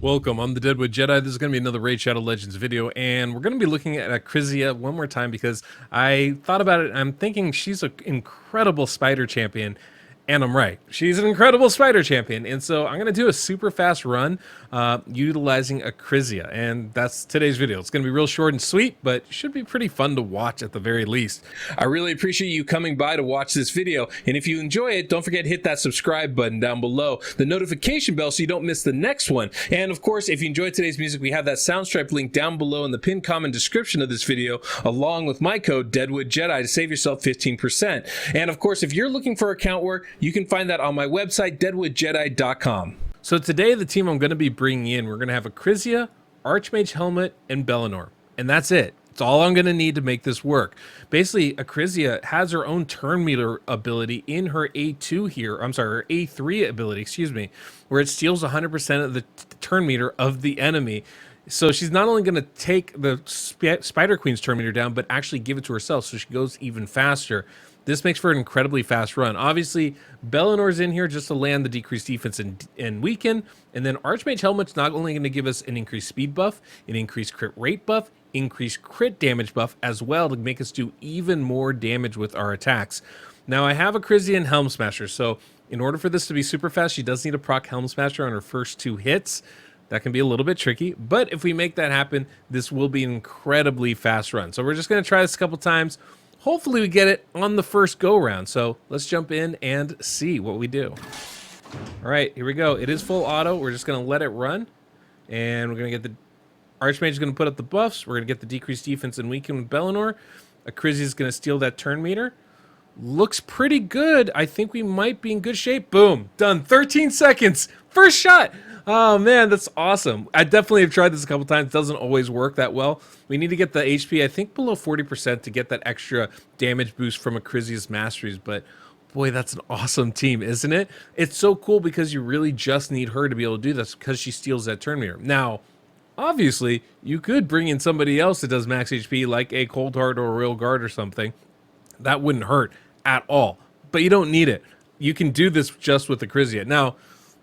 Welcome, I'm the Deadwood Jedi. This is going to be another Raid Shadow Legends video, and we're going to be looking at Acrizia one more time because I thought about it, and I'm thinking she's an incredible spider champion, and I'm right. She's an incredible spider champion, and so I'm going to do a super fast run utilizing Acrizia, and that's today's video. It's going to be real short and sweet, but should be pretty fun to watch at the very least. I really appreciate you coming by to watch this video, and if you enjoy it, don't forget to hit that subscribe button down below, the notification bell so you don't miss the next one, and of course, if you enjoyed today's music, we have that Soundstripe link down below in the pinned comment description of this video, along with my code Deadwood Jedi to save yourself 15%. And of course, if you're looking for account work, you can find that on my website, deadwoodjedi.com. So today, the team I'm going to be bringing in, we're going to have Acrizia, Archmage Helmet, and Bellinor. And that's it. It's all I'm going to need to make this work. Basically, Acrizia has her own turn meter ability in her A2 here. I'm sorry, her A3 ability, excuse me, where it steals 100% of the turn meter of the enemy. So she's not only going to take the Spider Queen's turn meter down, but actually give it to herself, so she goes even faster. This makes for an incredibly fast run. Obviously, Bellinor's in here just to land the decreased defense and weaken. And then Archmage Helmet's not only going to give us an increased speed buff, an increased crit rate buff, increased crit damage buff as well to make us do even more damage with our attacks. Now, I have Acrizia and Helm Smasher, so in order for this to be super fast, she does need to proc Helm Smasher on her first 2 hits. That can be a little bit tricky, but if we make that happen, this will be an incredibly fast run. So we're just going to try this a couple times. Hopefully we get it on the first go round. So let's jump in and see what we do. All right, here we go. It is full auto. We're just going to let it run. And we're going to get the Archmage is going to put up the buffs. We're going to get the decreased defense and weaken with Bellinor. Acrizia is going to steal that turn meter. Looks pretty good. I think we might be in good shape. Boom. Done. 13 seconds. First shot. Oh, man, that's awesome. I definitely have tried this a couple times. It doesn't always work that well. We need to get the HP, I think, below 40% to get that extra damage boost from Acrizia's Masteries. But, boy, that's an awesome team, isn't it? It's so cool because you really just need her to be able to do this because she steals that turn meter. Now, obviously, you could bring in somebody else that does max HP, like a Cold Heart or a Real Guard or something. That wouldn't hurt at all. But you don't need it. You can do this just with Acrizia. Now,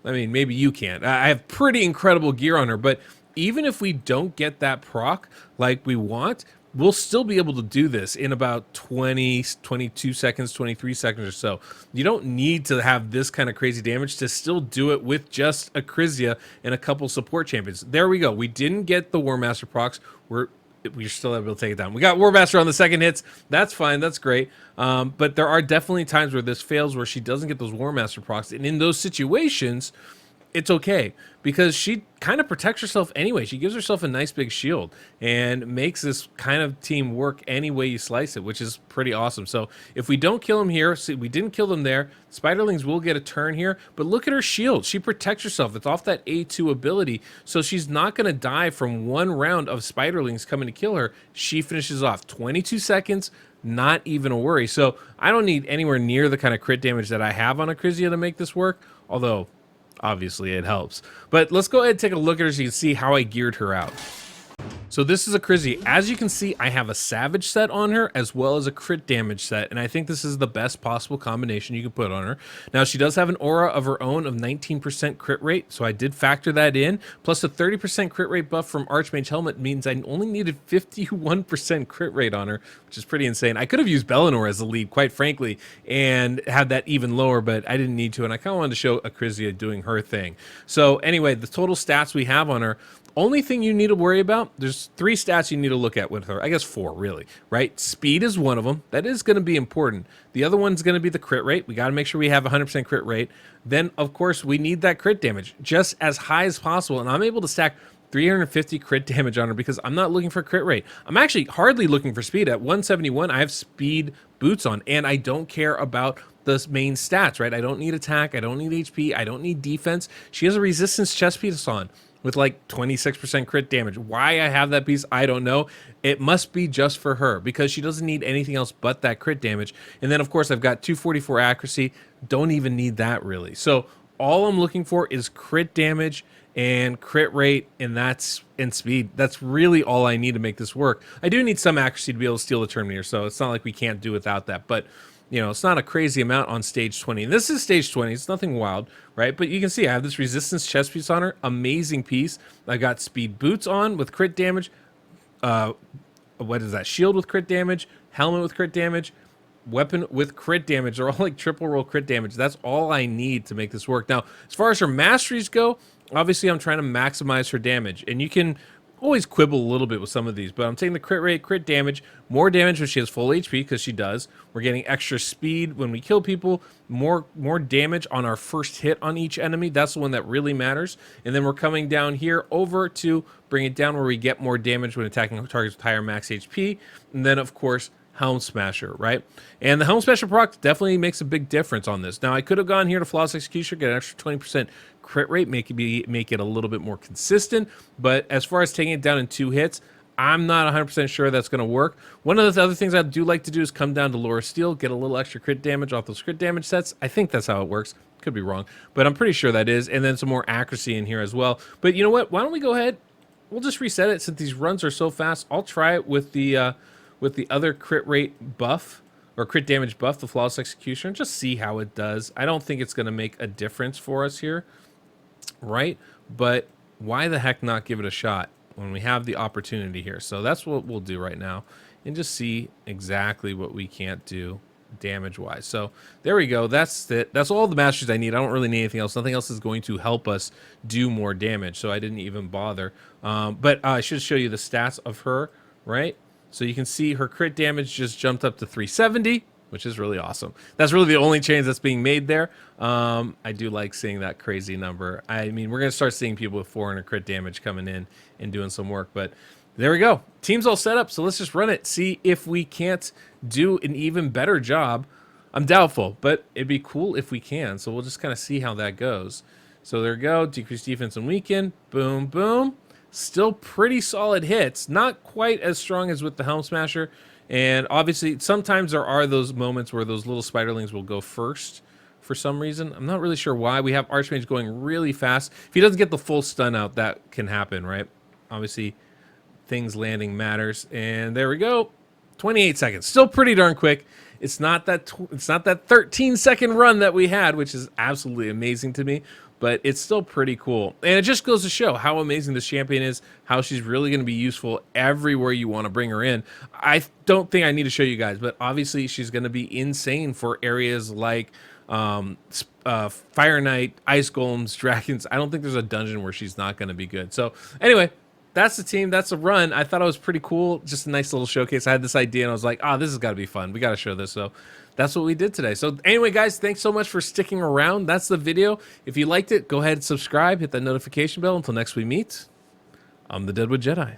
I mean, maybe you can't. I have pretty incredible gear on her, but even if we don't get that proc like we want, we'll still be able to do this in about 20, 22 seconds, 23 seconds or so. You don't need to have this kind of crazy damage to still do it with just Acrizia and a couple support champions. There we go. We didn't get the War Master procs. We're still able to take it down. We got War Master on the second hits. That's fine. That's great. But there are definitely times where this fails, where she doesn't get those War Master procs. And in those situations, it's okay because she kind of protects herself anyway. She gives herself a nice big shield and makes this kind of team work any way you slice it, which is pretty awesome. So if we don't kill him here, see, we didn't kill them there. Spiderlings will get a turn here, but look at her shield. She protects herself. It's off that A2 ability, so she's not going to die from one round of Spiderlings coming to kill her. She finishes off 22 seconds. Not even a worry. So I don't need anywhere near the kind of crit damage that I have on Acrizia to make this work, although obviously it helps. But let's go ahead and take a look at her so you can see how I geared her out. So this is Acrizia. As you can see, I have a Savage set on her as well as a crit damage set, and I think this is the best possible combination you can put on her. Now, she does have an aura of her own of 19% crit rate, so I did factor that in, plus a 30% crit rate buff from Archmage Helmet means I only needed 51% crit rate on her, which is pretty insane. I could have used Bellinor as the lead, quite frankly, and had that even lower, but I didn't need to, and I kind of wanted to show Acrizia doing her thing. So anyway, the total stats we have on her, only thing you need to worry about, there's 3 stats you need to look at with her. I guess 4, really, right? Speed is one of them. That is going to be important. The other one's going to be the crit rate. We got to make sure we have 100% crit rate. Then, of course, we need that crit damage just as high as possible. And I'm able to stack 350 crit damage on her because I'm not looking for crit rate. I'm actually hardly looking for speed. At 171, I have speed boots on, and I don't care about the main stats, right? I don't need attack. I don't need HP. I don't need defense. She has a resistance chest piece on with like 26% crit damage. Why I have that piece, I don't know. It must be just for her because she doesn't need anything else but that crit damage. And then, of course, I've got 244 accuracy. Don't even need that, really. So All I'm looking for is crit damage and crit rate, and speed. That's really all I need to make this work. I do need some accuracy to be able to steal the turn meter, so it's not like we can't do without that. But you know, it's not a crazy amount on stage 20. And this is stage 20. It's nothing wild, right? But you can see I have this resistance chest piece on her. Amazing piece. I got speed boots on with crit damage. What is that? Shield with crit damage. Helmet with crit damage. Weapon with crit damage. They're all like triple roll crit damage. That's all I need to make this work. Now, as far as her masteries go, obviously I'm trying to maximize her damage. And you can always quibble a little bit with some of these, but I'm taking the crit rate, crit damage, more damage when she has full HP, because she does. We're getting extra speed when we kill people, more damage on our first hit on each enemy. That's the one that really matters. And then we're coming down here over to bring it down where we get more damage when attacking targets with higher max HP. And then, of course, Helm Smasher, right? And the Helm Smasher proc definitely makes a big difference on this. Now, I could have gone here to Flawless Executioner, get an extra 20% crit rate, make it a little bit more consistent. But as far as taking it down in 2 hits, I'm not 100% sure that's going to work. One of the other things I do like to do is come down to Laura Steel, get a little extra crit damage off those crit damage sets. I think that's how it works. Could be wrong, but I'm pretty sure that is. And then some more accuracy in here as well. But you know what? Why don't we go ahead? We'll just reset it since these runs are so fast. I'll try it with the other crit rate buff or crit damage buff, the Flawless Executioner, just see how it does. I don't think it's going to make a difference for us here, right? But why the heck not give it a shot when we have the opportunity here? So that's what we'll do right now and just see exactly what we can't do damage-wise. So there we go. That's it. That's all the masters I need. I don't really need anything else. Nothing else is going to help us do more damage, so I didn't even bother. But I should show you the stats of her, right? So you can see her crit damage just jumped up to 370, which is really awesome. That's really the only change that's being made there. I do like seeing that crazy number. I mean, we're going to start seeing people with 400 crit damage coming in and doing some work. But there we go. Team's all set up, so let's just run it. See if we can't do an even better job. I'm doubtful, but it'd be cool if we can. So we'll just kind of see how that goes. So there we go. Decrease defense and weaken. Boom, boom. Still pretty solid hits. Not quite as strong as with the Helm Smasher. And obviously, sometimes there are those moments where those little spiderlings will go first for some reason. I'm not really sure why. We have Archmage going really fast. If he doesn't get the full stun out, that can happen, right? Obviously, things landing matters. And there we go. 28 seconds. Still pretty darn quick. It's not that 13-second run that we had, which is absolutely amazing to me. But it's still pretty cool. And it just goes to show how amazing this champion is, how she's really going to be useful everywhere you want to bring her in. I don't think I need to show you guys, but obviously she's going to be insane for areas like Fire Knight, Ice Golems, Dragons. I don't think there's a dungeon where she's not going to be good. So anyway, that's the team. That's a run. I thought it was pretty cool. Just a nice little showcase. I had this idea and I was like, this has got to be fun. We got to show this. So that's what we did today. So anyway, guys, thanks so much for sticking around. That's the video. If you liked it, go ahead and subscribe. Hit that notification bell. Until next we meet, I'm the Deadwood Jedi.